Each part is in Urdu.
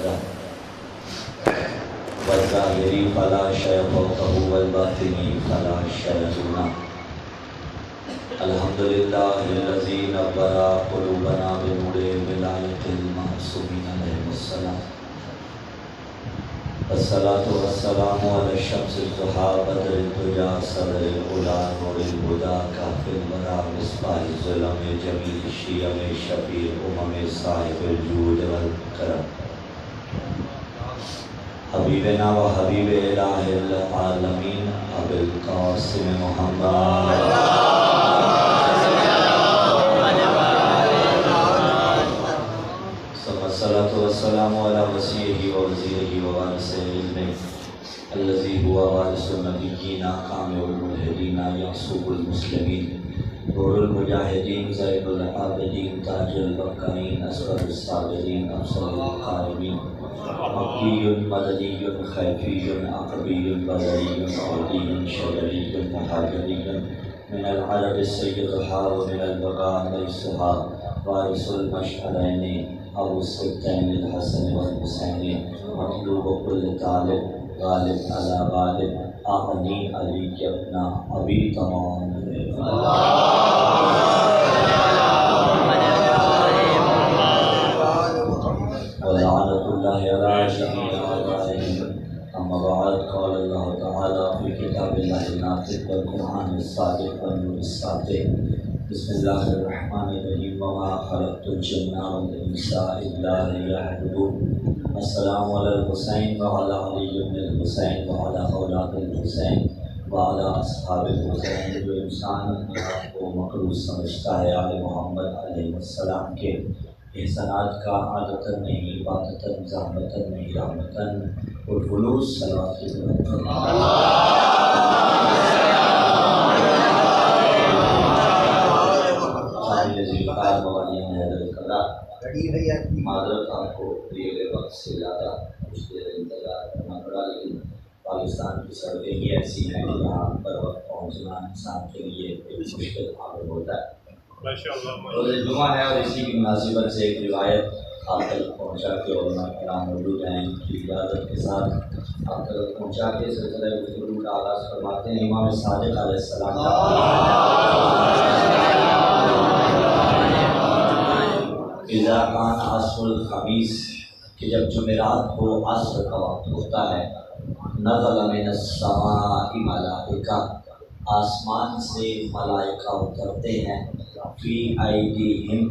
وحده والظاهر فلا شيء فوقه والباطن فلا شيء دونه. الحمد لله الذي نور قلوبنا بنور ولایة المعصومين عليهم السلام. الصلاة والسلام على الشمس الضحى بدر الدجى صدر العلا نور الهدى كافٍ الورى مصباح الظلم جميل الشيم شفيع الأمم صاحب الجود والكرم. حبیبنا و حبیب الہ العالمین ابو القاسم محمد الصلاة والسلام على وسیعہ و وزیرہ و وارث علمہ الذی هو وارث النبیین کامل الملحدین یعصوب المسلمین نور المجاہدین زین العابدین تاج البقائین اصغر الصابرین افضل القائمین مکی مدنی خیفی عقبی بدری عودی شجری مہاجری من العرب السیدها ومن البقاء لیسها وارث المشعرین ابو السبتین الحسن والحسین مطلوب کل طالب غالب علی غالب آغنی علی ابنا ابی تمام ولعنة الله على جميع أعدائهم. أما بعد قال الله تعالى في كتاب الله الناطق والقرآن الصادق والنور الساطع. بسم الله الرحمن الرحيم وما خلقت الجن والإنس إلا ليعبدون. السلام على الحسين وعلى علي بن الحسين وعلى أولاد الحسين وعلى أصحاب الحسين. جو انسان کو مقروض سمجھتا ہے آل محمد علیہ السلام کے احسانات کا عادتاً نہیں باتتاً زحمتاً نہیں رحمتاً والخلوص صلوات کی معذرت آپ کو دیے گئے وقت سے زیادہ کچھ دیر انتظار کرنا پڑا، لیکن پاکستان کی سڑکیں ہی ایسی ہیں جہاں پر وقت پہنچنا انسان کے لیے ایک مشکل عامل ہوتا ہے. روز جمعہ ہے اور اسی کی مناسبت سے ایک روایت آپ تک پہنچا کے علماء کرام موجود ہیں ان کی اجازت کے ساتھ آپ تک پہنچا کے سلسلہ گفتگو کا آغاز فرماتے ہیں. امام صادق علیہ السلام اذا کان عصر الخمیس کہ جب جمعرات کو عصر کا وقت ہوتا ہے نزل من السماء ملائکہ آسمان سے ملائکہ اترتے ہیں فی ایدیہم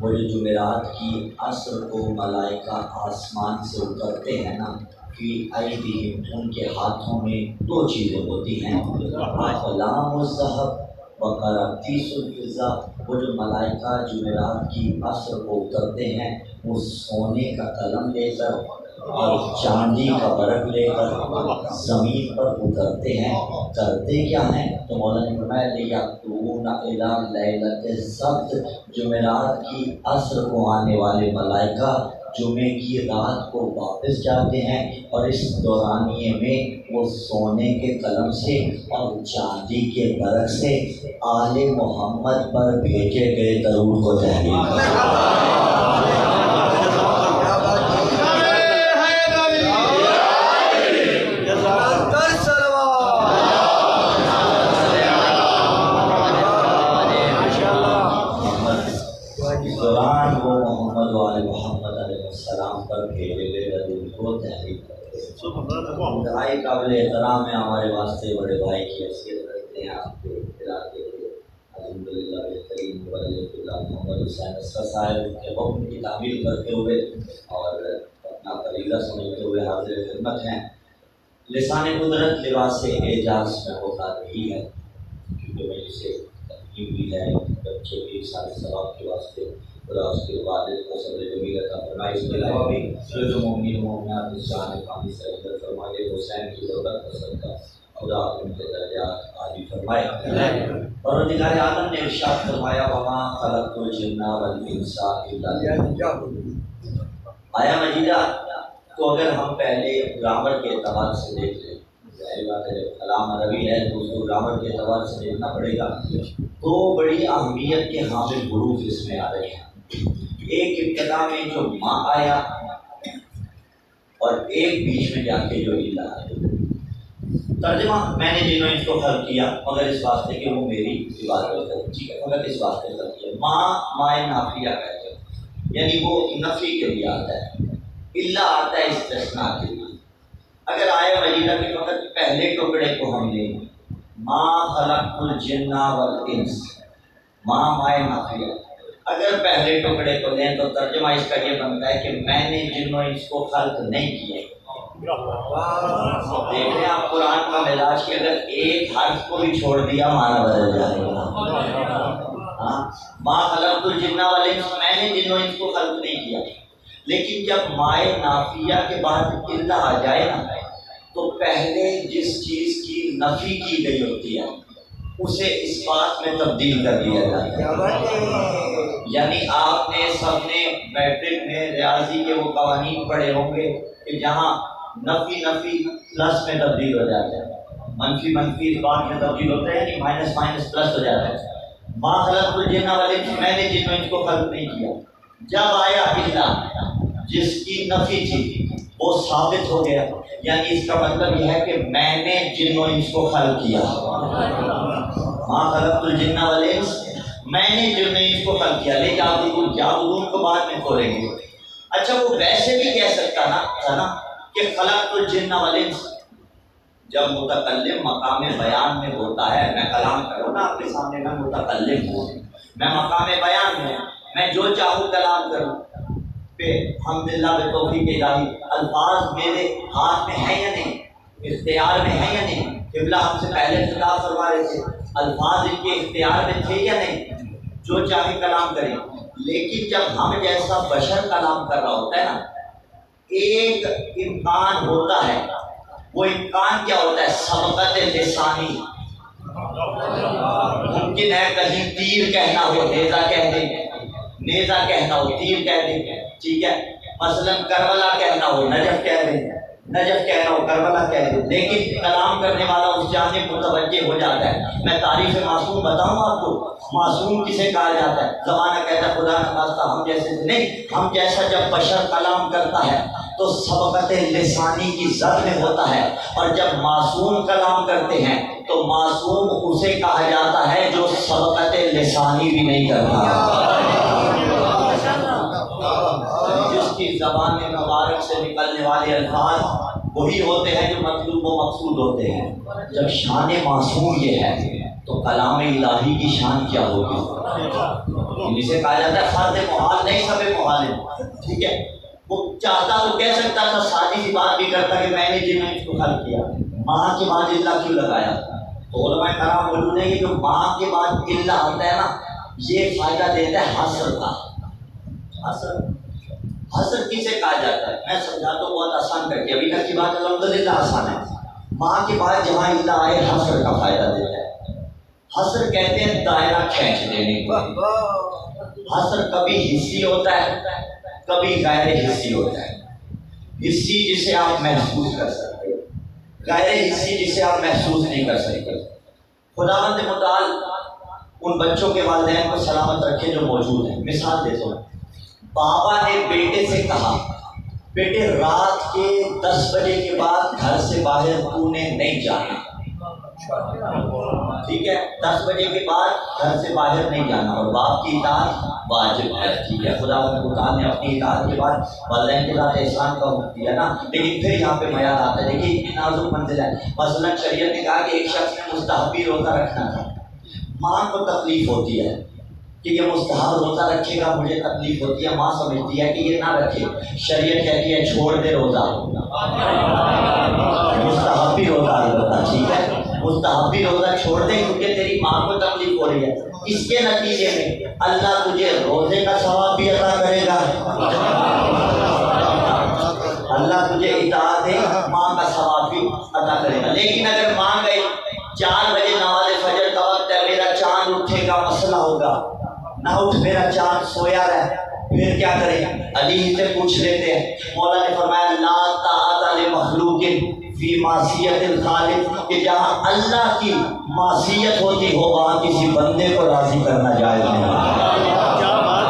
وہ جو جمعرات کی عصر کو ملائکہ آسمان سے اترتے ہیں نا فی ایدیہم ان کے ہاتھوں میں دو چیزیں ہوتی ہیں اقلام الذھب وقراطیس الفضہ. وہ جو ملائکہ جمعرات کی عصر کو اترتے ہیں وہ سونے کا قلم لے کر اور چاندی کا برق لے کر زمین پر اترتے ہیں. کرتے کیا ہیں تو مولانا نے فرمایا لیکتبون الی لیلۃ السبت جمعرات کی عصر کو آنے والے ملائکہ جمعے کی رات کو واپس جاتے ہیں اور اس دورانیے میں وہ سونے کے قلم سے اور چاندی کے برق سے آل محمد پر بھیجے گئے درود کو تحریر کرتے ہیں. پر بھیجے گئے درود کو تحریر کرتے ہیں. انتہائی قابل احترام ہے ہمارے واسطے بڑے بھائی کی حیثیت رکھتے ہیں. آپ کے اطلاع کے لیے الحمدللہ بہترین مبلغ اللہ محمد حسین اصغر صاحب کے حکم کی تعمیل کرتے ہوئے اور اپنا فریضہ سمجھتے ہوئے حاضر خدمت ہیں. لسان قدرت لباس اعجاز میں ہوتا رہی ہے کیونکہ میری سے تقریب بھی ہے بچے بھی سارے ثواب کے واسطے خدا اس کے والد کو صبر جمیل عطا فرمائے. اس کے علاوہ بھی جو مومنین و مومنات اس جہان پانی سے عزت فرمائے حسین کی ضرورت کا صدقہ خدا ان کے درجات عالی فرمائے. پروردگار عالم نے ارشاد فرمایا وما خلقت الجن والانس الا ليعبدون. آیا مجیدہ کو اگر ہم پہلے گرامر کے اعتبار سے دیکھ لیں ظاہر بات ہے جب کلام عربی ہے تو اس کو گرامر کے اعتبار سے دیکھنا پڑے گا تو بڑی اہمیت کے حامل حروف اس میں آ رہے ہیں. ایک ابتدا میں جو ماں آیا اور ایک بیچ میں جا کے جو اللہ ہے۔ ترجمہ میں نے جنہوں اس کو خلق کیا مگر اس واسطے کہ وہ میری عبادت ہے، ٹھیک ہے، مگر اس واسطے خلق کیا۔ مائے نافیہ کہتے ہیں، یعنی وہ نفی کے لیے آتا ہے، اللہ آتا ہے استثناء کے لیے۔ اگر آئے مجیدہ کے وقت پہلے ٹکڑے کو ہم لیں ما خلقت الجن والانس، مائے نافیہ، اگر پہلے ٹکڑے کو لیں تو ترجمہ اس کا یہ بنتا ہے کہ میں نے جنوں اس کو خلق نہیں کیا۔ دیکھ رہے ہیں آپ قرآن کا مزاج کہ اگر ایک حرف کو بھی چھوڑ دیا معنی بدل جائے گا۔ ما خلقت الجن والانس، میں نے جنوں اس کو خلق نہیں کیا۔ لیکن جب مائے نافیہ کے بعد الا آ جائے نا تو پہلے جس چیز کی نفی کی گئی ہوتی ہے اسے اس بات میں تبدیل کر دیا جاتا ہے۔ یعنی آپ نے سب نے میٹرک میں ریاضی کے وہ قوانین پڑھے ہوں گے کہ جہاں نفی پلس میں تبدیل ہو جاتا ہے، منفی اس بات میں تبدیل ہوتا ہے، یعنی مائنس پلس ہو جاتا ہے۔ ما خلقت الجن والانس، میں نے جنوں اس کو خلق نہیں کیا۔ جب آیا الا جس کی نفی تھی وہ ثابت ہو گیا، یعنی اس کا مطلب یہ ہے کہ میں نے جنوں انس کو خلق کیا۔ ما خلقت الجن والانس، میں نے جنوں انس کو خلق کیا۔ لیکن آپ جابدون کو بعد میں کھولیں گے۔ اچھا وہ ویسے بھی کہہ سکتا تھا نا کہ خلقت الجن والانس، جب متکلم مقام بیان میں ہوتا ہے، میں کلام کروں نا آپ کے سامنے، میں متکلم ہوں، میں مقام بیان میں میں جو چاہوں کلام کروں پہ الحمدللہ بتوفیق الہی، الفاظ میرے ہاتھ میں ہیں یا نہیں، اختیار میں ہیں یا نہیں؟ قبلہ ہم سے پہلے خطاب فرما رہے تھے، الفاظ ان کے اختیار میں تھے یا نہیں؟ جو چاہے کلام کریں۔ لیکن جب ہم جیسا بشر کلام کر رہا ہوتا ہے نا، ایک امکان ہوتا ہے، وہ امکان کیا ہوتا ہے؟ سبقت لسانی۔ ممکن ہے کہیں تیر کہنا ہو نیزہ کہہ دیں، نیزہ کہنا ہو تیر کہہ دیں، ٹھیک ہے، مثلا کربلا کہنا ہو نجف کہہ دیں، نجف کہنا ہو کربلا کہہ دیں، لیکن کلام کرنے والا اس جانب متوجہ ہو جاتا ہے۔ میں تعریف معصوم بتاؤں آپ کو، معصوم کسے کہا جاتا ہے؟ زمانہ کہتا ہے خدا نہ خواستہ ہم جیسے نہیں، ہم جیسا جب بشر کلام کرتا ہے تو سبقت لسانی کی زد میں ہوتا ہے، اور جب معصوم کلام کرتے ہیں تو معصوم اسے کہا جاتا ہے جو سبقت لسانی بھی نہیں کرتا، جس کی زبان مبارک سے نکلنے والے الفاظ وہی ہوتے ہیں جو مطلوب و مقصود ہوتے ہیں۔ جب شان معصوم یہ ہے تو کلام الہی کی شان کیا ہوگی؟ جسے کہا جاتا ہے فرد محال نہیں، سب محال ہے، ٹھیک ہے۔ وہ چاہتا تو کہہ سکتا تھا، سادی سی بات بھی کرتا کہ میں نے جنہوں اس کو خلق کیا، ماں کے بعد اللہ کیوں لگایا؟ تو علماء کرام موجود ہے کہ جو ماں کے بعد اللہ آتا ہے نا، یہ فائدہ دیتا ہے حسر کا۔ حسر کسے کہا جاتا ہے؟ میں سمجھاتا ہوں بہت آسان کر کے، ابھی تک کی بات الحمدللہ آسان ہے۔ ماں کے بعد جہاں اللہ آئے حسر کا فائدہ دیتا ہے۔ حسر کہتے ہیں دائرہ کھینچ دینے کو۔ حسر کبھی حصی ہوتا ہے، کبھی غیر حصی ہوتا ہے۔ حصی جسے آپ محسوس کر سکتے، غیر حصی جسے آپ محسوس نہیں کر سکتے۔ خداوند متعال ان بچوں کے والدین کو سلامت رکھے جو موجود ہیں۔ مثال دیتا ہوں، بابا نے بیٹے سے کہا بیٹے رات کے 10 بجے کے بعد گھر سے باہر تو نے نہیں جانا، ٹھیک ہے، 10 بجے کے بعد گھر سے باہر نہیں جانا، اور باپ کی اطاعت واجب ہے، ٹھیک ہے۔ خداوند تعالیٰ نے اپنی اطاعت کے بعد والدین کے ساتھ احسان کا حکم دیا نا، لیکن پھر یہاں پہ معیار آتا ہے۔ دیکھیے اتنی نازک منزل ہے۔ مثلا شریعت نے کہا کہ ایک شخص نے مستحبی روزہ رکھنا تھا، ماں کو تکلیف ہوتی ہے کہ یہ مستحب روزہ رکھے گا، مجھے تکلیف ہوتی ہے، ماں سمجھتی ہے کہ یہ نہ رکھے، شریعت کہتی ہے چھوڑ دے روزہ، مستحبی روزہ البتہ، ٹھیک ہے، مستحبی روزہ چھوڑ دے کیونکہ تیری ماں کو تکلیف ہو رہی ہے۔ اس کے نتیجے میں اللہ تجھے روزے کا ثواب بھی عطا کرے گا، اللہ تجھے اطاعت ماں کا ثواب بھی عطا کرے گا۔ لیکن اگر ماں گئی 4 بجے نماز فجر کا وقت ہے، میرا چاند اٹھے گا مسئلہ ہوگا، نہ اٹھ میرا چاند سویا رہے، پھر کیا کریں؟ علی سے پوچھ لیتے ہیں۔ مولا نے فرمایا لا طاعت لمخلوق فی معصیت الخالق، کہ جہاں اللہ کی معصیت ہوتی ہو وہاں کسی بندے کو راضی کرنا جائز نہیں۔ کیا بات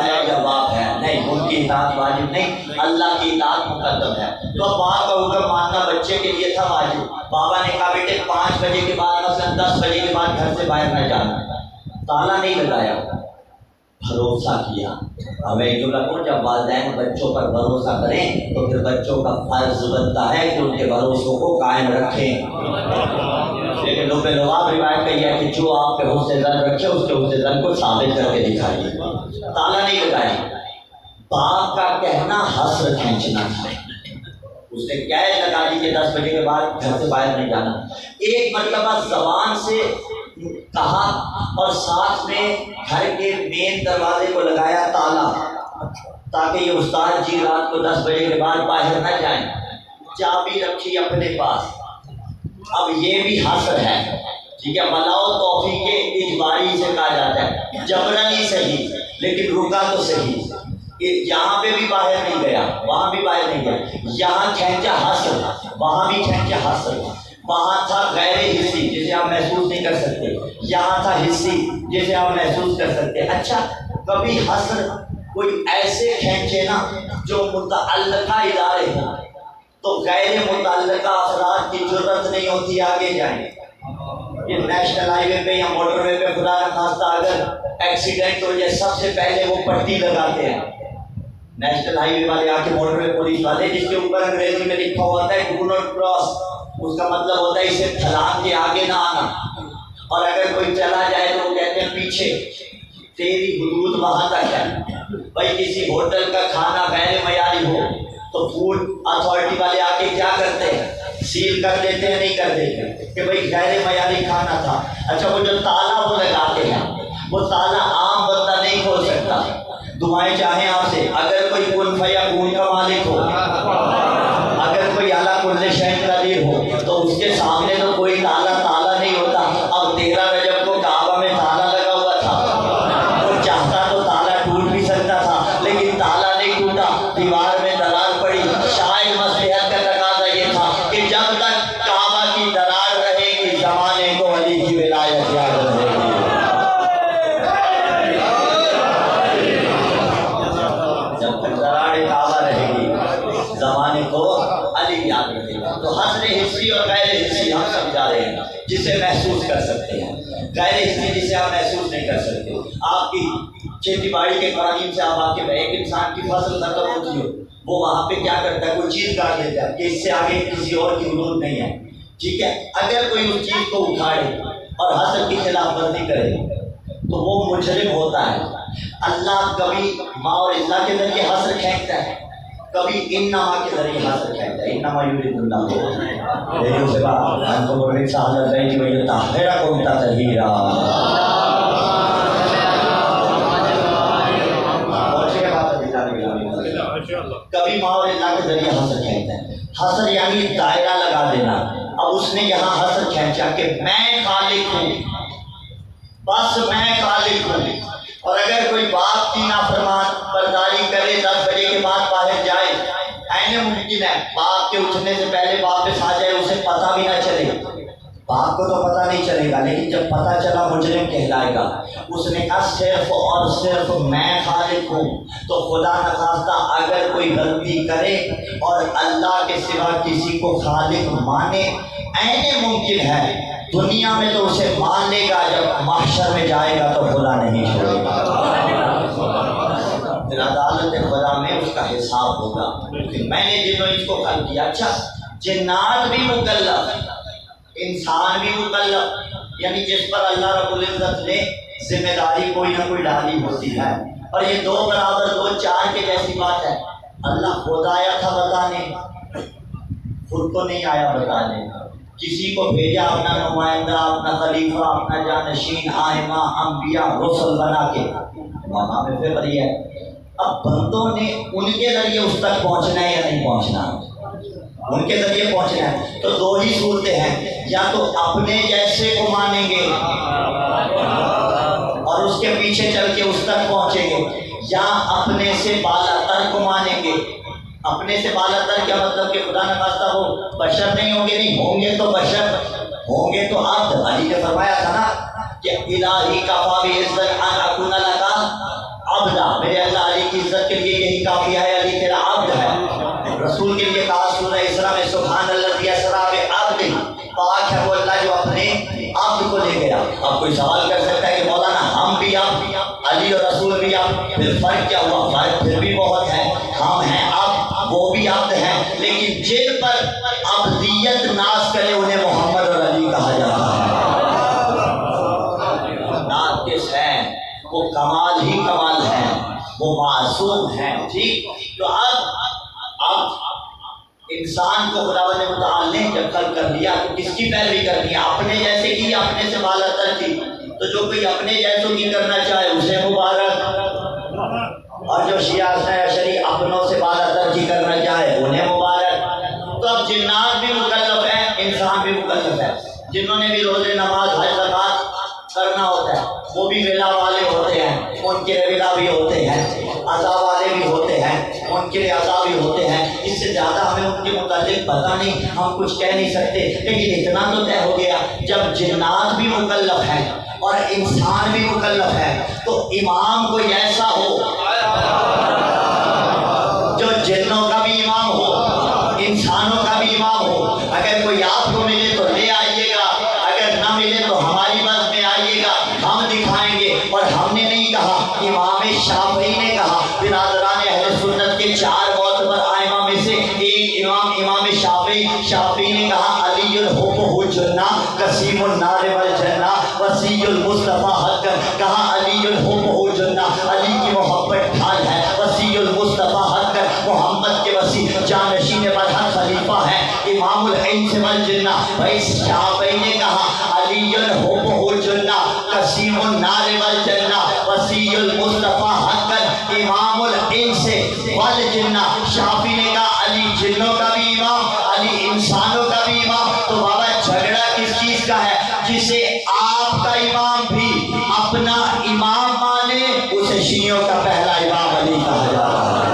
ہے، جواب ہے نہیں، ان کی اطاعت واجب نہیں، اللہ کی اطاعت مقدم ہے۔ تو اب باپ کا حکم ماننا بچے کے لیے تھا واجب۔ بابا نے کہا بیٹے 5 بجے کے بعد مثلا 10 بجے کے بعد گھر سے باہر نہ جانا، تالا نہیں لگایا، بھروسہ کیا۔ ہمیں ایک جملہ کہوں، جب والدین بچوں پر بھروسہ کریں تو پھر بچوں کا فرض بنتا ہے کہ ان کے بھروسوں کو قائم رکھیں۔ لیکن لوگ لواب روایت کہی ہے کہ جو آپ پہ حسن ظن رکھے اس کے حسن ظن کو ثابت کر کے دکھائیے، تالا نہیں لگائیں۔ باپ کا کہنا حسر کھینچنا تھا، اس نے قید لگا دی کہ 10 بجے کے بعد گھر سے باہر نہیں جانا۔ ایک مرتبہ زبان سے کہا اور ساتھ میں گھر کے مین دروازے کو لگایا تالا، تاکہ یہ استاد جی رات کو 10 بجے کے بعد باہر نہ جائیں۔ چابی رکھی اپنے پاس۔ اب یہ بھی حسر ہے، ٹھیک ہے، ملاؤ توفیق اجباری سے کہا جاتا ہے، جبرن ہی صحیح لیکن رکا تو صحیح۔ یہاں پہ بھی باہر نہیں گیا، وہاں بھی باہر نہیں گیا، یہاں کھینچا حسر، وہاں بھی کھینچا حسر۔ وہاں تھا غیر حصی جسے آپ محسوس نہیں کر سکتے، یہاں تھا حصی جسے آپ محسوس کر سکتے۔ اچھا کبھی حسر کوئی ایسے کھینچے نا جو متعلقہ ادارے ہوں تو غیر متعلقہ افراد کی ضرورت نہیں ہوتی آگے جائیں۔ یہ نیشنل ہائی وے پہ یا موٹر وے پہ خدا نہ خواستہ اگر ایکسیڈنٹ ہو جائے سب سے پہلے وہ پٹی لگاتے ہیں۔ نیشنل ہائی وے والے آ کے موٹر وے پولیس والے، جس کے اوپر انگریزی میں لکھا ہوتا ہے ڈو ناٹ کراس، اس کا مطلب ہوتا ہے اسے پھلان کے آگے نہ آنا، اور اگر کوئی چلا جائے تو وہ کہتے ہیں پیچھے، تیری حدود وہاں تک ہے۔ بھائی کسی ہوٹل کا کھانا غیر معیاری ہو تو فوڈ اتھارٹی والے آ کے کیا کرتے ہیں، سیل کر دیتے ہیں، نہیں کر دیتے کہ بھائی غیر معیاری کھانا تھا۔ اچھا وہ جو تالا وہ لگاتے ہیں، وہ تالا عام بندہ نہیں کھول سکتا۔ دعائیں چاہیں آپ سے، اگر کوئی کن فیکون کا مالک ہو، اگر کوئی اعلیٰ کل شیء قدیر ہو تو اس کے سامنے تو کوئی تالا نہیں ہوتا۔ اب 13 رجب کو کعبہ میں تالا لگا ہوا تھا، وہ چاہتا تو تالا ٹوٹ بھی سکتا تھا لیکن تالا نہیں ٹوٹا، دیوار میں درار پڑی۔ شاید مصلحت کا تقاضا یہ تھا کہ جب تک کعبہ کی درار رہے گی زمانے کو علی کی ولایت یاد رہے گی۔ جب تک درار کعبہ رہے گی زمانے کو علی یاد رکھے گا۔ تو حسر حصی اور غیر حصی ہم سب جا رہے ہیں جسے محسوس کر سکتے ہیں، غیر حصی جسے آپ محسوس نہیں کر سکتے۔ آپ کی کھیتی باڑی کے قوانین سے آپ واقف ہیں، ایک انسان کی فصل ختم ہوتی ہو وہ وہاں پہ کیا کرتا ہے، کوئی چیز کاٹ دیتا ہے کہ اس سے آگے کسی اور کی حدود نہیں ہے، ٹھیک ہے۔ اگر کوئی اس چیز کو اکھاڑے اور حسر کی خلاف ورزی کرے تو وہ مجرم ہوتا ہے۔ اللہ کبھی ما اور اللہ کے ذریعے حسر کھینچتا ہے، کبھی انما کے ذریعے حاصل کھینچتا ہے۔ انما یرید اللہ لیکن سے بات انتم الرسالۃ بیت ویطہرکم تطہیرا۔ کبھی ما اور اللہ کے ذریعے حسر کھینچتا ہے۔ حسر یعنی دائرہ لگا دینا۔ اب اس نے یہاں حسر کھینچا کہ میں خالق ہوں، بس میں خالق ہوں، اور اگر کوئی باپ کی نافرمان برداری کرے 10 بجے کے بعد باہر جائے، ایسے ممکن ہے باپ کے اٹھنے سے پہلے واپس آ جائے، اسے پتہ بھی نہ چلے۔ باپ کو تو پتہ نہیں چلے گا لیکن جب پتہ چلا مجرم کہلائے گا۔ اس نے کہا صرف اور صرف میں خالق ہوں، تو خدا نخواستہ اگر کوئی غلطی کرے اور اللہ کے سوا کسی کو خالق مانے، ایسے ممکن ہے دنیا میں تو اسے مان لے گا، جب محشر میں جائے گا تو خدا نہیں چھوڑے گا۔ پھر عدالت خدا میں اس کا حساب ہوگا کہ میں نے جنوں اس کو کر دیا۔ اچھا جنات بھی مکلف، انسان بھی مکلف، یعنی جس پر اللہ رب العزت نے ذمہ داری کوئی نہ کوئی ڈالی ہوتی ہے، اور یہ 2 برابر 2 4 کے جیسی بات ہے۔ اللہ خود آیا تھا بتانے، خود تو نہیں آیا بتانے، کسی کو بھیجا اپنا نمائندہ، اپنا خلیفہ، اپنا جانشین، آئمہ، انبیاء، رسل بنا کے۔ وہاں پہ فکر یہ ہے اب بندوں نے ان کے ذریعے اس تک پہنچنا ہے یا نہیں پہنچنا، ان کے ذریعے پہنچنا ہے۔ تو 2 ہی صورتیں ہیں، یا تو اپنے جیسے کو مانیں گے اور اس کے پیچھے چل کے اس تک پہنچیں گے، یا اپنے سے بالا تر کو مانیں گے۔ اپنے سے بالا تر کیا مطلب کہ خدا نخواستہ وہ بشر نہیں ہوں گے، نہیں ہوں گے تو بشر، ہوں گے تو عبد۔ علی نے فرمایا تھا نا کہ الہی کفا بعزت ان اکون لک عبدا، میرے اللہ علی کی عزت کے لیے یہی کافی ہے، علی تیرا عبد ہے۔ رسول کے لیے کہا سورہ اسراء میں سبحان الذی اسریٰ بعبدہ، پاک ہے وہ اللہ جو اپنے عبد کو لے گیا۔ اب کوئی سوال کر سکتا ہے کہ مولانا ہم بھی عبد، علی اور رسول بھی عبد، پھر فرق کیا ہوا؟ فرق پھر بھی بہت ہے، ہم ہیں عبد، وہ بھی عبد ہیں، لیکن جن پر عبدیت ناز کرے انہیں محمد اور علی کہا جاتا ہے۔ ناقص ہیں وہ کمال ہی کمال ہیں، وہ معصوم ہیں، ٹھیک؟ تو اب انسان کو خدا نے متعال نے جب خلق کر لیا تو کس کی پیروی کرنی ہے؟ اپنے جیسے کی، اپنے سے بالا تر کی؟ تو جو کوئی اپنے جیسوں کی کرنا چاہے اسے مبارک، اور جو شیعہ اشعری اپنوں سے بالا تر کی کرنا چاہے انہیں مبارک۔ تو اب جنات بھی مکلف ہیں، انسان بھی مکلف ہے۔ جنہوں نے بھی روزے نماز حج زکات کرنا ہوتا ہے وہ بھی ولا والے ہوتے ہیں، ان کے ولا بھی ہوتے ہیں، عزا والے بھی ہوتے ہیں، ان کے لیے عزا بھی ہوتے ہیں۔ اس سے زیادہ ہمیں ان کے متعلق پتہ نہیں، ہم کچھ کہہ نہیں سکتے، لیکن اتنا تو طے ہو گیا جب جنات بھی مکلف ہیں اور انسان بھی مکلف ہے تو امام کوئی ایسا ہو جو جنوں کا بھی امام ہو، انسانوں کا بھی امام ہو۔ اگر کوئی آپ کو ملے تو لے آئیے گا، اگر نہ ملے تو ہماری بس میں آئیے گا، ہم دکھائیں گے۔ اور ہم نے نہیں کہا، امام شافعی نے کہا۔ برادران اہل سنت کے 4 معتبر ائمہ میں سے ایک امام شافعی نے کہا علی الحب جنہ قسیم النار والجنہ وسیع المصطفیٰ حقا، کہا علی الحب جنہ، علی کی محبت ڈھال ہے، وسیع المصطفیٰ حقا، محمد کے وسیع جانشین برحق خلیفہ ہے، امام الانس والجنہ۔ بھائی شافعی نے کہا علی الحب جنہ قسیم النار والجنہ وسیع المصطفیٰ حقا، امام الانس والجنہ۔ شافعی نے کہا علی جنوں کا بھی امام، علی انسانوں کا بھی امام۔ تو بابا جھگڑا کس چیز کا ہے؟ جسے آپ کا امام بھی اپنا امام مانے اسے شیعوں کا پہلا امام علی کہا جاتا ہے۔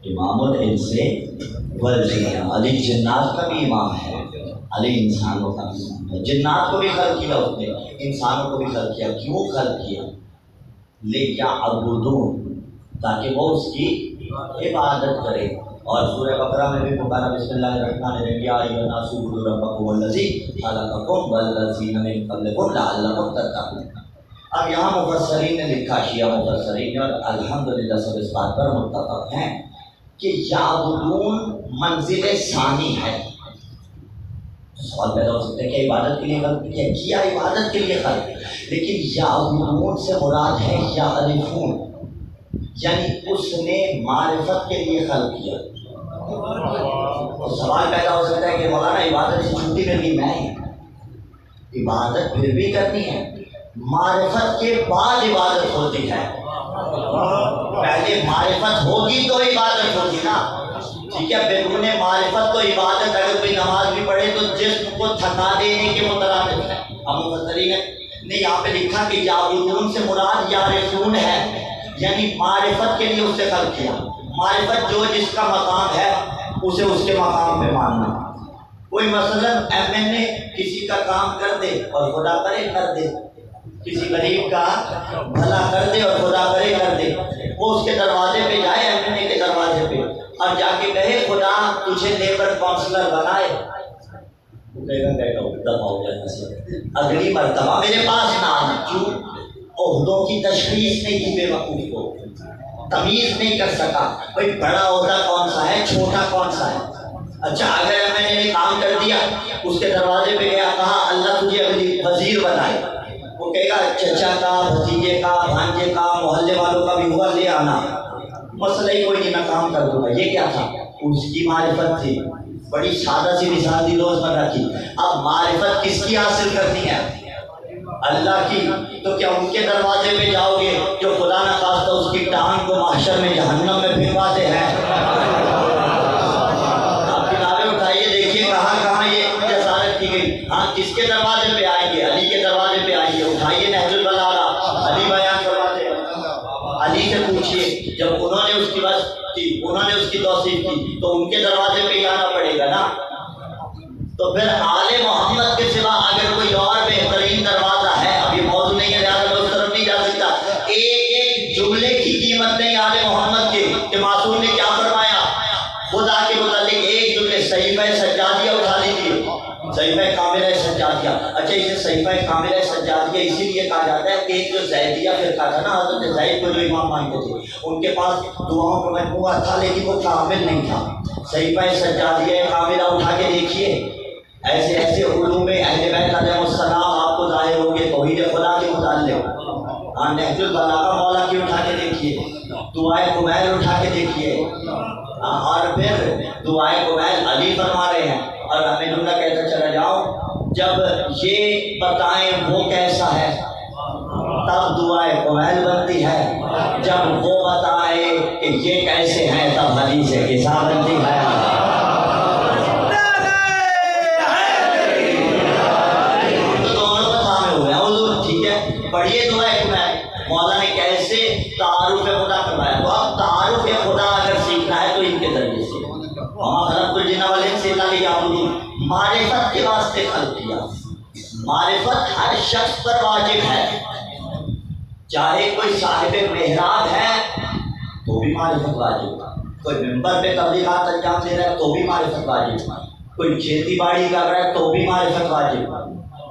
امام الانس والجن، علی جنات کا بھی امام ہے، علی انسانوں کا بھی امام ہے۔ جنات کو بھی خلق کیا اس نے، انسانوں کو بھی خلق کیا۔ کیوں خلق کیا؟ لیَعْبُدُونَ، تاکہ وہ اس کی عبادت کرے۔ اور سورہ بقرہ میں بھی پکارا بسم اللہ الرحمن الرحیم یا ایھا الناس اعبدوا ربکم الذی خلقکم والذین من قبلکم لعلکم تتقون۔ اب یہاں مفسرین نے لکھا، شیعہ مفسرین نے، اور الحمدللہ سب اس بات پر متفق ہیں کہ یعبدون منزل ثانی ہے۔ سوال پیدا ہو سکتا ہے کہ عبادت کے لیے خلق کیا عبادت کے لیے خلق، لیکن یعبدون سے مراد ہے یعرفون، یعنی اس نے معرفت کے لیے خلق کیا۔ تو سوال پیدا ہو سکتا ہے کہ مولانا عبادت سے چھٹی مل گئی؟ نہیں، عبادت پھر بھی کرنی ہے، معرفت کے بعد عبادت ہوتی ہے۔ پہلے معرفت ہوگی تو عبادت ہوگی نا، ٹھیک ہے؟ بدون معرفت تو عبادت، اگر کوئی نماز بھی پڑھے تو جسم کو تھکا دینے کے مترادف ہے۔ اب مفسرین نے یہاں پہ لکھا کہ یعبدون سے مراد یعرفون ہے، یعنی معرفت کے لیے اس سے خلق کیا۔ معرفت جو جس کا مقام ہے اسے اس کے مقام پہ ماننا۔ کوئی مثلاً MNA کسی کا کام کر دے اور خدا کرے کر دے، کسی غریب کا بھلا کر دے اور خدا کرے کر دے، وہ اس کے دروازے پہ جائے، MNA کے دروازے پہ، اور جا کے کہے خدا تجھے لیبر کونسلر بنائے، وہ کہے گا بیٹھو دفعہ ہو جائے سے اگلی مرتبہ میرے پاس نہ آنا۔ کیوں؟ عہدوں کی تشخیص نہیں کی، بے وقوف کو تمیز نہیں کر سکا، بھائی بڑا عہدہ کون سا ہے، چھوٹا کون سا ہے۔ اچھا اگر میں نے کام کر دیا، اس کے دروازے پہ گیا، کہا اللہ تجھے اگلی وزیر بنائے، وہ کہے گا چچا کا، بھتیجے کا، بھانجے کا، محلے والوں کا بھی ہوا، لے آنا، مسئلہ ہی کوئی نہیں، میں کام کر دوں گا۔ یہ کیا تھا؟ اس کی معرفت تھی۔ بڑی سادہ سی مثال دی روزمرہ کی۔ اب معرفت کس کی حاصل کرنی ہے؟ اللہ کی، تو کیا ان کے دروازے پہ جاؤ گے جو خدا نہ خواستہ اس کی ٹانگ کو محشر میں جہنم میں پھینکواتے ہیں؟ آپ کتابیں اٹھائیے دیکھیے کہاں کہاں یہ جسارت کی گئی۔ ہاں کس کے دروازے پہ آئیں گے؟ علی کے دروازے پہ آئیں گے۔ اٹھائیے نہج البلاغہ، علی بیان فرماتے ہیں، علی سے پوچھیے جب انہوں نے اس کی بات کی، انہوں نے اس کی توصیف کی، تو ان کے دروازے پہ ہی آنا پڑے گا نا۔ تو پھر آل محمد کے سوا اگر کوئی اور بہترین دروازہ ہے، اب یہ موضوع نہیں ہے لہٰذا میں اس طرف نہیں جا سکتا، ایک جملے کی قیمت نہیں آل محمد کے کہ معصوم نے کیا فرمایا خدا کے متعلق۔ ایک جملے صحیفہ سجادیہ اٹھا لیجیے، صحیفہ کاملہ سجادیہ۔ اچھا اسے صحیفہ کاملہ سجادیہ اسی لیے کہا جاتا ہے کہ ایک جو زیدیہ فرقہ تھا نا، حضرت زید کو جو امام مانتے تھے، ان کے پاس دعاؤں کا مجموعہ تھا لیکن وہ کامل نہیں تھا۔ صحیفہ سجادیہ کاملہ اٹھا کے دیکھیے، ایسے ایسے علوم اہل بیت علیہ السلام آپ کو ظاہر ہوں گے توحید خدا کے متعلق۔ نہج البلاغہ مولا کی اٹھا کے دیکھیے، دعائے قبیل اٹھا کے دیکھیے، اور پھر دعائے قبیل علی فرما رہے ہیں۔ اور ہمیں جملہ کہتا چلا جاؤ، جب یہ بتائیں وہ کیسا ہے تب دعائے قبیل بنتی ہے، جب وہ بتائے کہ یہ کیسے ہیں تب حدیث قصہ بنتی ہے۔ پڑھیے دعائے قبیل، مولا نے کیسے تعارف خدا کروایا۔ تو اب تعارف خدا اگر سیکھنا ہے تو ان کے ذریعے سے، وما خلقت الجن والانس الا لیعبدون، معرفت کے واسطے خلق کیا۔ معرفت ہر شخص پر واجب ہے، چاہے کوئی صاحب محراب ہے تو بھی معرفت واجب، کوئی ممبر پہ تبلیغات انجام دے رہا ہے تو بھی معرفت واجب، کوئی کھیتی باڑی کر رہا ہے تو بھی معرفت واجب،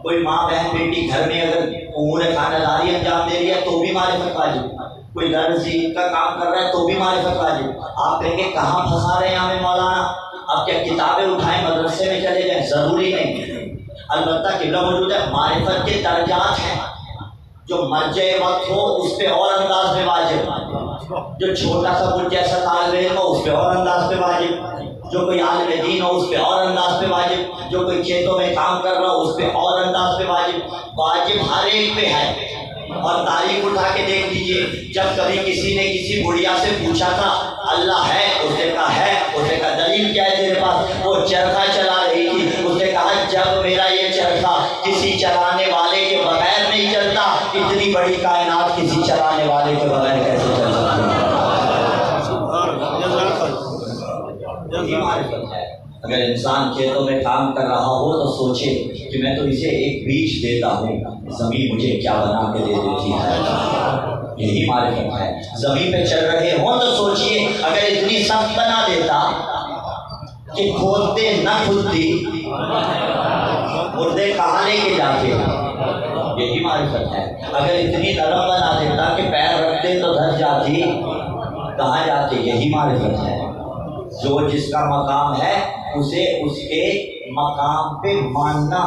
کوئی ماں بہن بیٹی گھر میں اگر امور خانہ داری انجام دے رہی ہے تو بھی معرفت واجب، کوئی درزی کا کام کر رہا ہے تو بھی معرفت واجب۔ آپ کہیں گے کہاں پھنسا رہے ہیں ہمیں مولانا، آپ کیا کتابیں اٹھائیں مدرسے میں چلے جائیں؟ ضروری نہیں، البتہ قبلہ موجود ہے۔ معرفت کے درجات ہیں، جو مرجع وقت ہو اس پہ اور انداز میں واجب، جو چھوٹا سا کچھ جیسا طالب علم ہو اس پہ اور انداز پہ واجب، جو کوئی عالم دین ہو اس پہ اور انداز پہ واجب، جو کوئی کھیتوں میں کام کر رہا ہو اس پہ اور انداز پہ واجب۔ واجب ہر ایک پہ ہے۔ اور تاریخ اٹھا کے دیکھ لیجئے، جب کبھی کسی نے کسی بڑھیا سے پوچھا تھا اللہ ہے، اس نے کہا ہے، اس نے کہا دلیل کیا ہے تیرے پاس؟ وہ چرخہ چلا رہی تھی، اس نے کہا جب میرا یہ چرخہ کسی چلانے والے کے بغیر نہیں چلتا، اتنی بڑی کائنات کسی چلانے والے کے بغیر کیسے چل سکتی ہے؟ یہ معرفت ہے۔ اگر انسان کھیتوں میں کام کر رہا ہو تو سوچے کہ میں تو اسے ایک بیج دیتا ہوں، زمین مجھے کیا بنا کے دے دیتی ہے، یہی معرفت ہے۔ زمین پہ چل رہے ہوں تو سوچئے اگر اتنی سخت بنا دیتا کہ کھولتے نہ کھلتی، مردے کہاں لے کے جاتے، یہی معرفت ہے۔ اگر اتنی نرم بنا دیتا کہ پیر رکھتے تو دھر جاتی، کہاں جاتے، یہی معرفت ہے۔ جو جس کا مقام ہے اسے اس کے مقام پہ ماننا۔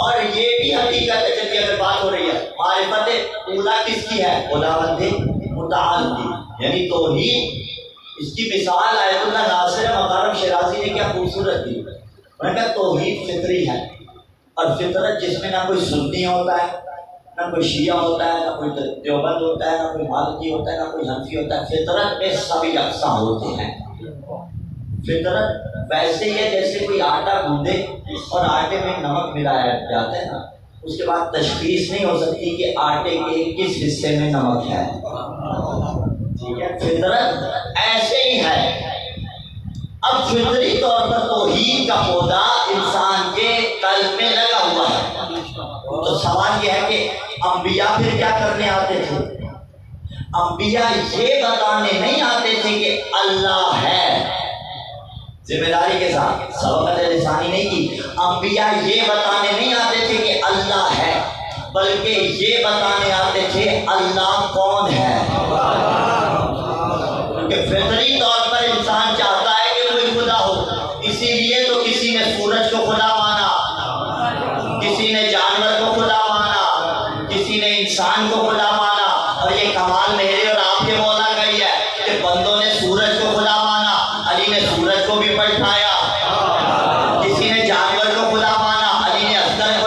اور یہ بھی حقیقت ہے، جب اگر بات ہو رہی ہے معرفت اولا کس کی ہے؟ خداوند متعال کی، یعنی توحید۔ اس کی مثال آیت اللہ ناصر مکارم شیرازی نے کیا خوبصورت دی۔ انہوں نے کہا توحید فطری ہے، اور فطرت جس میں نہ کوئی سنی ہوتا ہے، نہ کوئی شیعہ ہوتا ہے، نہ کوئی دیوبند ہوتا ہے، نہ کوئی مالکی ہوتا ہے، نہ کوئی حنفی ہوتا ہے، فطرت میں سب یکساں ہوتے ہیں۔ فطرت ویسے ہی ہے جیسے کوئی آٹا گوندے اور آٹے میں نمک ملایا جاتا ہے نا، اس کے بعد تشخیص نہیں ہو سکتی کہ آٹے کے کس حصے میں نمک ہے، ٹھیک ہے؟ فطرت ایسے ہی ہے۔ اب فطری طور پر توحید کا پودا انسان کے قلب میں لگا ہوا ہے۔ تو سوال یہ ہے کہ انبیاء پھر کیا کرنے آتے تھے؟ انبیاء یہ بتانے نہیں آتے تھے کہ اللہ ہے، ذمہ داری کے ساتھ سبقت لسانی نہیں کی۔ انبیاء یہ بتانے نہیں آتے تھے کہ اللہ ہے، بلکہ یہ بتانے آتے تھے اللہ کون ہے، کیونکہ فطری طور پر انسان چاہتا ہے کہ کوئی خدا ہو۔ اسی لیے تو کسی نے سورج کو خدا مانا، کسی نے جانور کو خدا مانا، کسی نے انسان کو خدا مانا، اور یہ کمال میرے اور آپ کے مولا کا ہی ہے کہ بندوں نے سورج کو خدا مانا، علی نے سورج کو بھی پلٹایا، کسی نے جانور کو خدا مانا، علی نے اصغر کو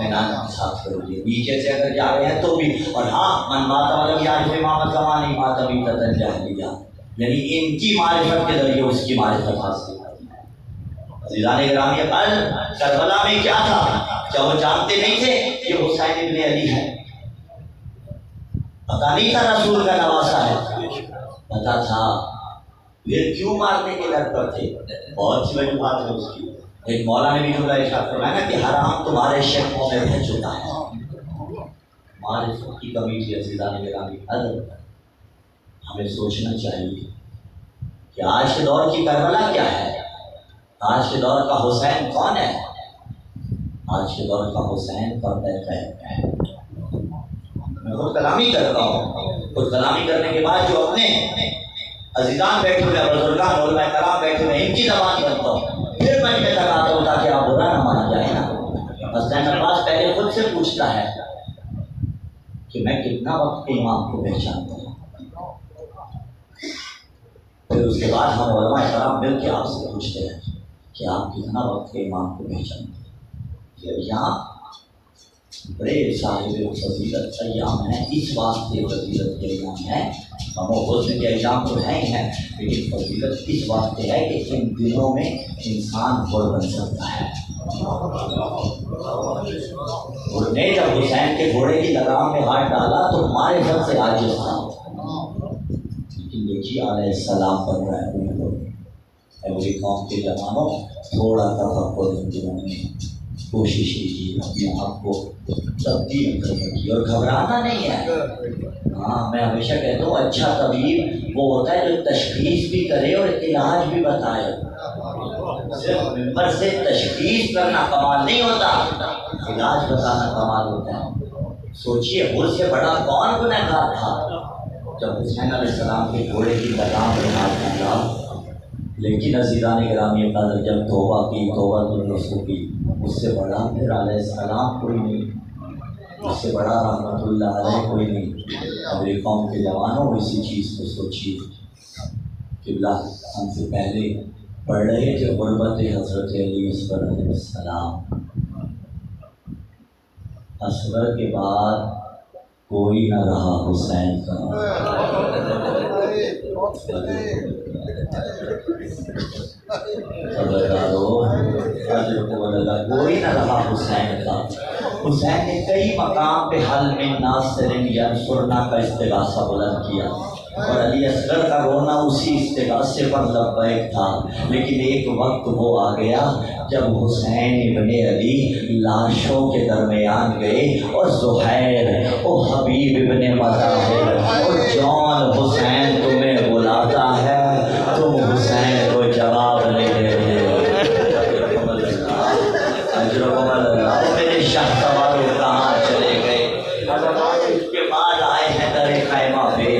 اطمینان کے ساتھ کریے، نیچے سے اگر جا رہے ہیں تو بھی۔ اور ہاں من ماتا ولم یعرف امامت کما نہیں ماتا میتۃ جاہلیہ، یعنی ان کی معرفت کے ذریعے اس کی معرفت حاصل کرنا ہے۔ عزیزان گرامی، کربلا میں کیا تھا؟ کیا وہ جانتے نہیں تھے کہ حسین ابن علی ہے؟ پتا نہیں تھا رسول کا نواسا ہے؟ پتا تھا۔ پھر کیوں مارنے کے در پر تھے؟ بہت سی وجوہات ہے اس کی۔ ایک مولا نے بھی جملہ ارشاد فرمایا نا کہ حرام تمہارے شکموں میں بہہ چکا ہے۔ معرفت کی کمی تھی عزیزان گرامی۔ ہمیں سوچنا چاہیے کہ آج کے دور کی کربلا کیا ہے، آج کے دور کا حسین کون ہے؟ آج کے دور کا حسین پردہ غیب ہے۔ میں خود کلامی کرتا ہوں، خود کلامی کرنے کے بعد جو اپنے عزیزان بیٹھے ہوئے، بزرگان علماء کرام بیٹھے ہوئے، ان کی زبان بنتا ہوں، پھر میں تک آتا ہوں تاکہ آپ برا نہ مانا جائے نا۔ حسین عباس پہلے خود سے پوچھتا ہے کہ میں کتنا وقت کے امام کو پہچانتا ہوں، پھر اس کے بعد ہم علماء کرام مل کے آپ سے پوچھتے ہیں کہ آپ کتنا وقت کے امام کو پہچانتے ہیں۔ یہاں بڑے صاحب فضیلت ایام ہیں، اس واسطے فضیلت کے ایام ہیں، ہم حسن کے ایام تو ہیں ہی ہیں، لیکن فضیلت اس واسطے ہے کہ ان دنوں میں انسان بڑھ بن سکتا ہے۔ اور نے جب حسین کے گھوڑے کی لگام میں ہاتھ ڈالا تو ہمارے سب سے عاجز تھا، لیکن دیکھیے علیہ السلام پر رہا ہے۔ میری قوم کے جوانوں، تھوڑا تفکر ان دنوں میں کوشش کیجیے اپنے آپ کو تبدیل کرنے کی، اور گھبرانا نہیں ہے۔ ہاں میں ہمیشہ کہتا ہوں اچھا طبیب وہ ہوتا ہے جو تشخیص بھی کرے اور علاج بھی بتائے۔ صرف ممبر سے تشخیص کرنا کمال نہیں ہوتا، علاج بتانا کمال ہوتا ہے۔ سوچیے مجھ سے بڑا کون گنہگار تھا جب حسین علیہ السلام کے گھوڑے کی لگام میں ہاتھ ڈالا، لیکن عزیزان گرامی قدر جب توبہ کی، توبہ الرسول کی، اس سے بڑا پھر علیہ السلام کوئی نہیں، اس سے بڑا رحمت اللہ علیہ کوئی نہیں۔ ہماری قوم کے جوانوں اسی چیز کو سوچیے۔ قبلہ ہم سے پہلے پڑھ رہے تھے غربت حضرت علی اصغر علیہ السلام، اصغر کے بعد کوئی نہ رہا حسین کا۔ کوئی نہ رہا حسین کا۔ حسین نے کئی مقام پہ حل میں ناصر ینصرنا کا استغاثہ بلند کیا، اور علی اصغر کا رونا اسی استغاثے پر لبیک تھا۔ لیکن ایک وقت وہ آ گیا جب حسین ابن علی لاشوں کے درمیان گئے، اور زہیر اور حبیب ابن مظاہر اور جان حسین تمہیں بلاتا ہے، تم حسین کو جواب نہیں دے رہے۔ میرے شاہ سواروں کہاں چلے گئے؟ اس کے بعد آئے ہیں در خیمہ پہ،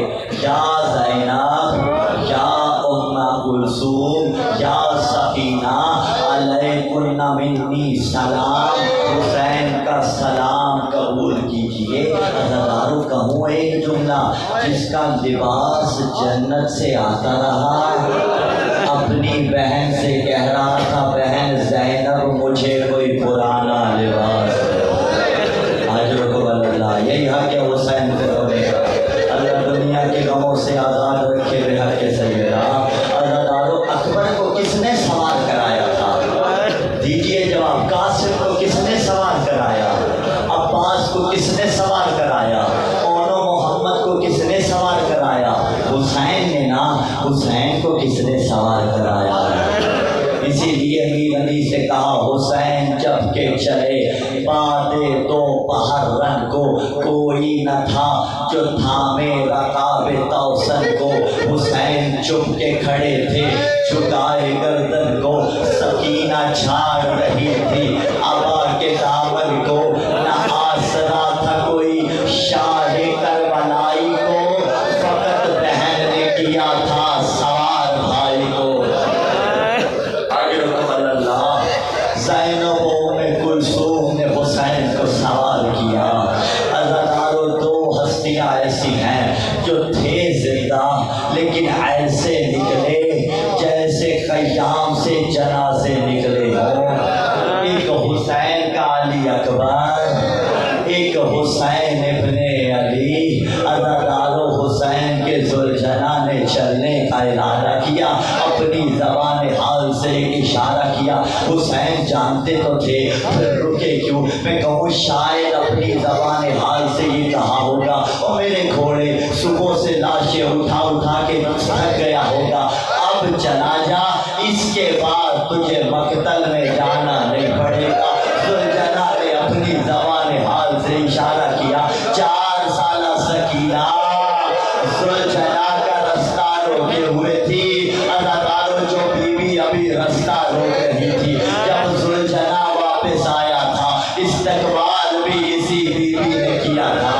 یا زینب یا ام کلثوم یا سکینہ علیکن منی سلام، حسین کا سلام قبول کیجئے۔ عزادارو کہوں ایک جملہ، جس کا لباس جنت سے آتا رہا، اپنی بہن سے کہہ رہا تھا بہن زینب مجھے کوئی پرانا لباس، اجرکم اللہ۔ یہی حق ہے حسین پہ رونے کا، اللہ دنیا کے غموں سے آزاد رکھے بے حق کے سیدہ۔ عزادارو اکبر کو کس نے سوار کرایا تھا؟ دیجئے جواب۔ قاسم کو کس نے سوار کرایا؟ عباس کو کس نے سوار کرایا؟ اونو محمد کو کس نے سوار کرایا؟ حسین نے نا۔ حسین کو کس نے سوار کرایا؟ اسی لیے امیر علی سے کہا حسین جب کہ چلے بادے دو پہر رن کو، کوئی نہ تھا جو تھامے رکاب توسن کو۔ حسین چپ کے کھڑے تھے جھکائے گردن کو، سکینہ جھاڑ رہی تھی عبا کے دامن کو، نہ آسرا تھا کوئی شاہ کربلائی کو، فقط بہن نے کیا تھا سوار بھائی کو۔ زینب ام کلثوم نے حسین کو سوار کیا۔ عزادارو دو ہستیاں ایسی ہیں جو تھے زندہ لیکن ایسے نکلے جیسے خیام سے جنازے نکلے ہوں۔ ایک حسین ابن علی عزادارو حسین کے ذوالجنا نے چلنے کا ارادہ کیا، اپنی زبان حال سے ایک اشارہ کیا۔ حسین جانتے تو تھے، پھر رکے کیوں؟ میں کہوں شاید اپنی زبان حال سے یہ کہا ہوگا اور میرے گھوڑے صبح سے لاشیں اٹھا اٹھا کے تھک گیا ہوگا، اب چلا جا، اس کے بعد تجھے مقتل میں جانا نہیں پڑے گا۔ ذوالجنا نے اپنی زبان حال سے اشارہ کیا۔ 4 سالہ سکینہ ذوالجنا کا رستہ روکے ہوئے تھی، عزادارو جو بیوی ابھی رستہ روک رہی تھی۔ جب ذوالجنا واپس آیا تھا، استقبال بھی اسی بیوی نے کیا تھا۔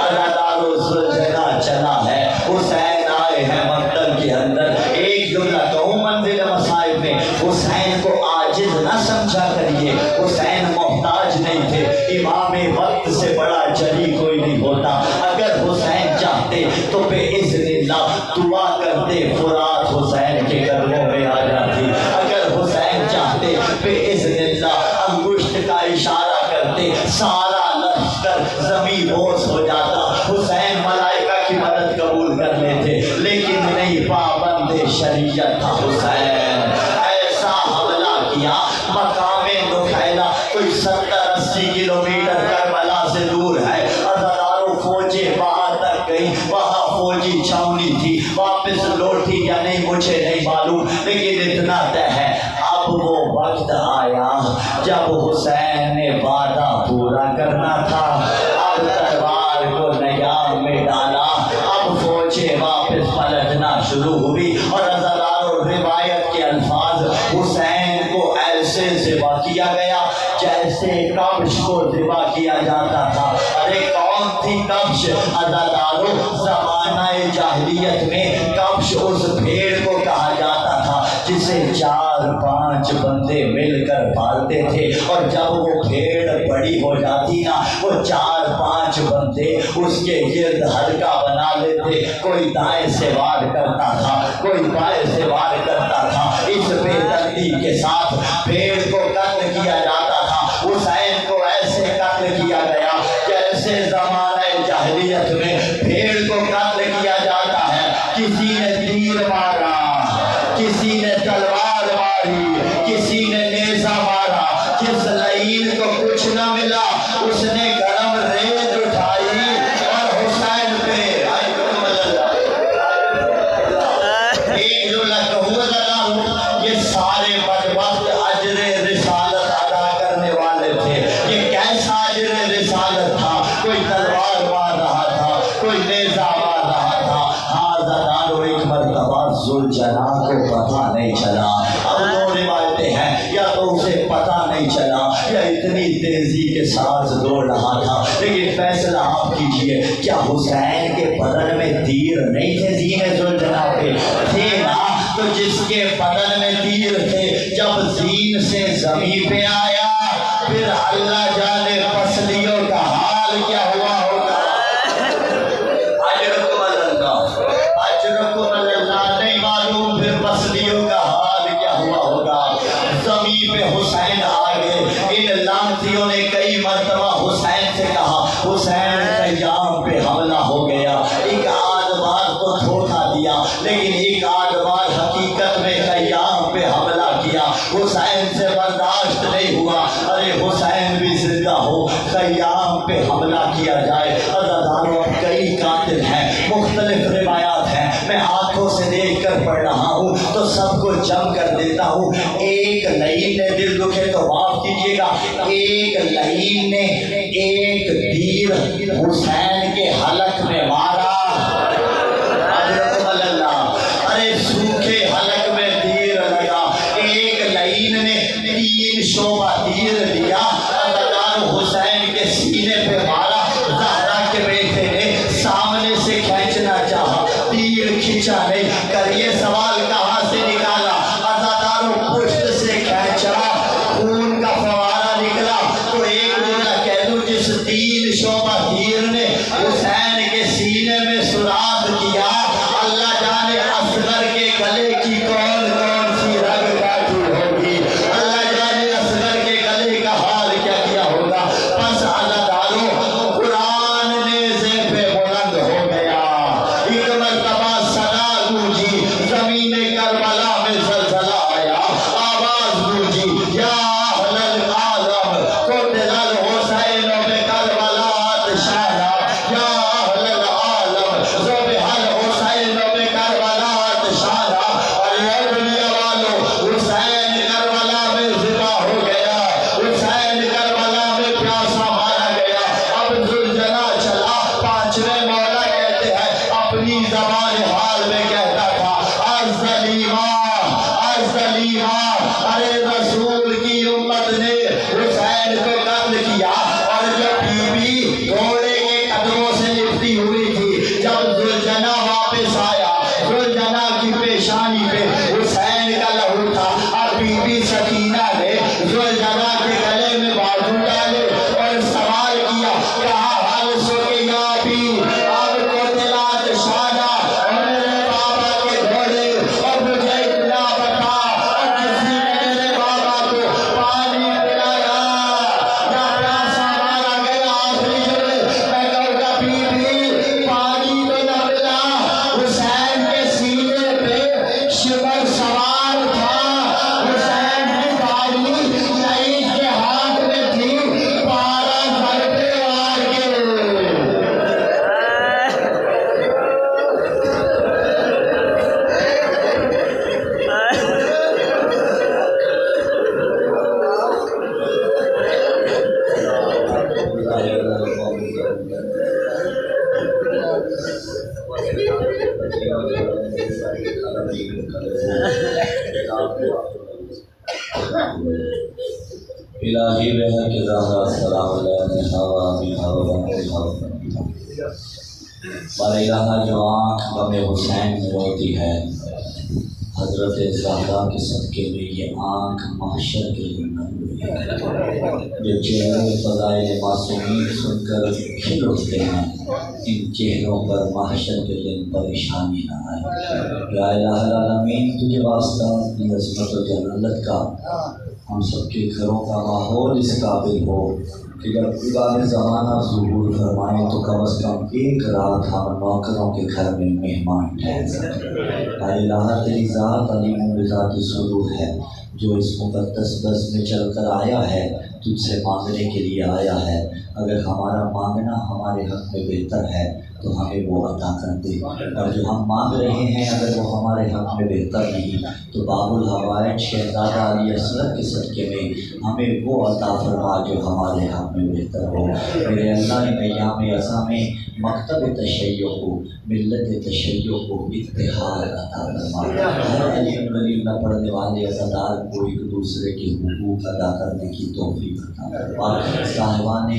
عزادارو ذوالجنا چلا ہے، حسین آئے ہیں مقتل کے اندر۔ ایک جملہ کہوں منزل مصائب میں، حسین کو عاجز نہ سمجھا کریے، حسین محتاج نہیں تھے، امام وقت سے بڑا جلی کوئی نہیں ہوتا۔ اگر حسین چاہتے تو بے اذن اللہ دعا کرتے فرات حسین کے قدموں میں آ جاتی، اگر حسین چاہتے بے اذن اللہ انگشت کا اشارہ کرتے سارا لشکر زمین بوس ہو جاتا۔ حسین ملائکہ کی مدد قبول کر لیتے، لیکن نہیں، پابند شریعت تھا حسین۔ ایسا حملہ کیا مقام نخیلا کوئی 70-80 کلومیٹر کربلا سے دور ہے، عزادارو فوجیں وہاں تک گئی، وہاں فوجی چھاؤنی تھی، واپس لوٹی یا نہیں مجھے نہیں معلوم، لیکن اتنا طے ہے اب وہ وقت آیا جب حسین نے وعدہ پورا کرنا تھا۔ اب تلوار کو نیام میں ڈالا، اب فوجیں واپس پلٹنا شروع ہوئی، اور عزادارو روایت کے الفاظ حسین کو ایسے ذبح کیا گیا جیسے کبش کو ذبح کیا جاتا تھا۔ ارے کون تھی کبش؟ عزادارو زمانہ جاہلیت میں کبش اس بھیڑ کو کہا جاتا تھا جسے 4-5 بندے مل کر پالتے تھے، اور جب وہ بھیڑ بڑی ہو جاتی نا، وہ 4-5 بندے اس کے گرد حلقہ بنا لیتے، کوئی دائیں سے وار کرتا تھا، کوئی بائیں سے وار کرتا تھا، اس بے دردی کے ساتھ بھیڑ کو قتل کیا جاتا تھا۔ حسین کو ایسے قتل کیا گیا جیسے زمانہ جاہلیت میں بھیڑ کو قتل کیا جاتا ہے، کسی نے تیر مارا، کسی نے تلوار ماری، کسی نے نیزہ مارا، جس لعین کو کچھ نہ ملا اس نے گرم ریت اٹھائی اور حسین پہ ایک جملہ کہوں گا، یہ سارے بدبخت اجر رسالت ادا کرنے والے تھے۔ یہ کیسا اجر رسالت تھا؟ کوئی تلوار مار رہا تھا، کوئی نیزہ مار رہا تھا۔ ہاں عزادارو ایک مرتبہ ذوالجنا کو پتہ نہیں چلا، اب 2 روایتیں ہیں، یا تو اسے پتہ نہیں چلا یا اتنی تیزی کے ساتھ دوڑ رہا تھا، لیکن فیصلہ آپ کیجئے، کیا حسین کے بدن میں تیر نہیں تھے؟ زین ذوالجنا پہ تھے نا، تو جس کے بدن میں تیر تھے جب زین سے زمین پہ آیا، پھر اللہ جانے پسلیوں کا حال کیا ہوا ہوگا۔ اجرکم اللہ، اجرکم اللہ، نہیں معلوم پھر پسلیوں کا حال کیا ہوا ہوگا۔ زمین پہ حسین آگے، ان لعنتیوں نے کئی مرتبہ حسین سے کہا حسین قیام پہ حملہ ہو گیا، ایک آدھ بار تو دھوکہ دیا، لیکن ایک آدھ بار حقیقت میں قیام پہ حملہ کیا، حسین سے برداشت نہیں ہوا۔ ارے حسین بھی زندہ ہو، قیام پہ حملہ کیا جائے۔ عزادارو کئی قاتل ہیں، مختلف روایات ہیں، میں آنکھوں سے دیکھ کر پڑھ رہا ہوں تو سب کو جم کر دیتا ہوں۔ ایک لعین نے، دل دکھے تو معاف کیجیے گا، ایک لعین نے ایک تیر حسین کے حلق میں مارا، ارے سوکھے حلق میں تیر لگا، ایک لعین نے 3 شعبہ تیر لیا، عزادارو حسین کے سینے پہ مارا۔ زہرا کے بیٹے نے سامنے سے کھینچنا چاہا، تیر کھینچا نہیں، کریے سوال کہاں سے نکالا؟ عزادارو پشت سے کھینچا، خون کا فوارہ نکلا۔ تو ایک جملہ کہہ دوں، جس 3 شعبہ تیر نے حسین کے سینے میں سوراخ کیا، اللہ جانے اصغر کے گلے کی کون کون سی رگ کاٹی ہوگی، اللہ جانے اصغر کے گلے کا حال کیا کیا ہوگا۔ بس عزادارو قرآن الہی بہر کے زہرا سلام علیہ ہوا بہا و بار الہ جو آنکھ غم حسین میں روتی ہے، حضرت زہرا کے صدقے میں یہ آنکھ محشر کے لیے نہ ہوئی ہے۔ جو چہرے فضائل معصومین سن کر کھل اٹھتے ہیں، ان چہروں پر محشر کے دن پریشانی نہ آئے۔ یا الہ العالمین، تجھے واسطہ اپنی عظمت و جلالت کا ہم سب کے گھروں کا ماحول اس قابل ہو کہ جب خدا زمانہ ظہور فرمائے تو کم از کم ایک رات ہم نوکروں کے گھر میں مہمان ٹھہر سکیں۔ اے الہ، تیری ذات علیم بذات صدور ہے، جو اس مقدس بس میں چل کر آیا ہے، تجھ سے مانگنے کے لیے آیا ہے۔ اگر ہمارا مانگنا ہمارے حق میں بہتر ہے تو ہمیں وہ عطا کر دے، اور جو ہم مانگ رہے ہیں اگر وہ ہمارے حق میں بہتر نہیں تو باب الحوائج شہزادہ علی اصغر کے صدقے میں ہمیں وہ عطا فرما جو ہمارے حق میں بہتر ہو۔ میرے اللہ، ان ایام اعظم میں مکتب تشیع کو، ملت تشیع کو اتحاد عطا فرما۔ ہر علم نہ پڑھنے والے عزادار کو ایک دوسرے کے حقوق ادا کرنے کی توفیق عطا فرما۔ صاحبان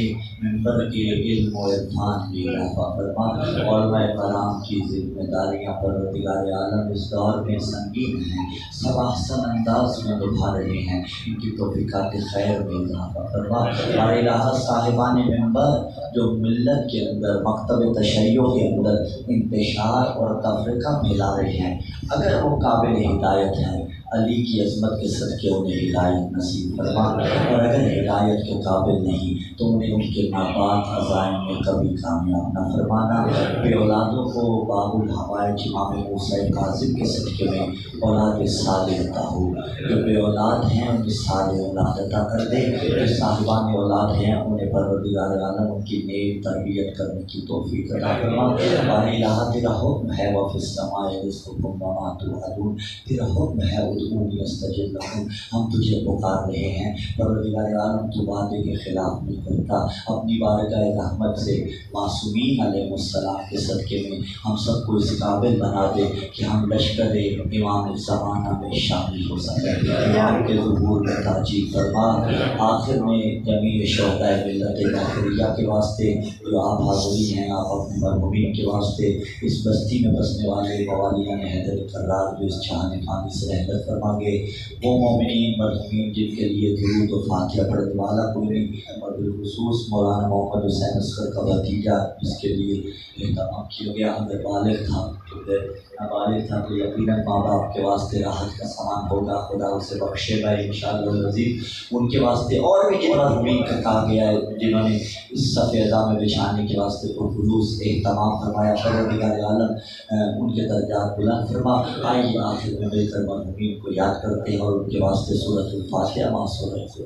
منبر کے علم و عرفان میں اضافہ فرما۔ علماء کرام کی ذمہ داریاں پروردگار عالم اس دور میں سنگین ہیں، سب احسن انداز میں نبھا رہے ہیں، ان کی توفیقات خیر میں اضافہ فرما۔ اور الہ، صاحبان منبر جو ملت کے اندر مکتب تشیع کے اندر انتشار اور تفرقہ پھیلا رہے ہیں، اگر وہ قابل ہدایت ہیں، علی کی عظمت کے صدقے انہیں ہدایت نصیب فرما، اور اگر ہدایت کے قابل نہیں تو انہیں ان کے ناپاک عزائم میں کبھی کامیاب نہ فرمانا۔ بے اولادوں کو باب الحوائج امام موسیٰ کاظم کے صدقے میں اولاد صالح عطا ہو۔ جو بے اولاد ہیں انہیں صالح اولاد عطا کر دے، جو صاحبان اولاد ہیں انہیں پروردگار عالم ان کی نیک تربیت کرنے کی توفیق عطا فرما۔ اور الہ، تیرا حکم ہے وفی السماء رزقکم وما توعدون، تیرا حکم ہے ادعونی استجب لکم، ہم تجھے پکار رہے ہیں۔ پروردگار عالم تو وعدے کے خلاف نہیں کرتا، اپنی بارگاہ رحمت سے معصومین علیہ السلام کے صدقے میں ہم سب کو اس قابل بنا دے کہ ہم لشکر امام زمانہ میں شامل ہو سکیں، امام کے ظہور میں تاجیل فرما۔ آخر میں جمیع شہدائے ملت باقریہ کے واسطے جو آپ حاضرین ہیں، آپ اپنے مرحومین کے واسطے، اس بستی میں بسنے والے موالیان حیدر کرار جو اس جہان فانی سے رحمت فرما گے، وہ مومنین مرحومین جن کے لیے درود و فاتحہ پڑھنے والا کوئی نہیں، اور بالخصوص مولانا محمد حسین اصغر کا بھتیجا جس کے لیے اہتمام کیا گیا، اگر بالغ تھا تو پھر نابالغ تھا تو یقیناً ماں باپ کے واسطے راحت کا سامان ہوگا، خدا اسے بخشے گا انشاءاللہ العزیز۔ ان کے واسطے اور بھی جن مرحومین کا کہا گیا ہے جنہوں نے اس صف اعظم میں بچھانے کے واسطے پرخلوص اہتمام فرمایا، پروردگار عالم ان کے درجات بلند فرما۔ آئیے آخر میں مل کر مرحومین کو یاد کرتے ہیں اور ان کے واسطے سورۃ الفاتحہ مع سورۃ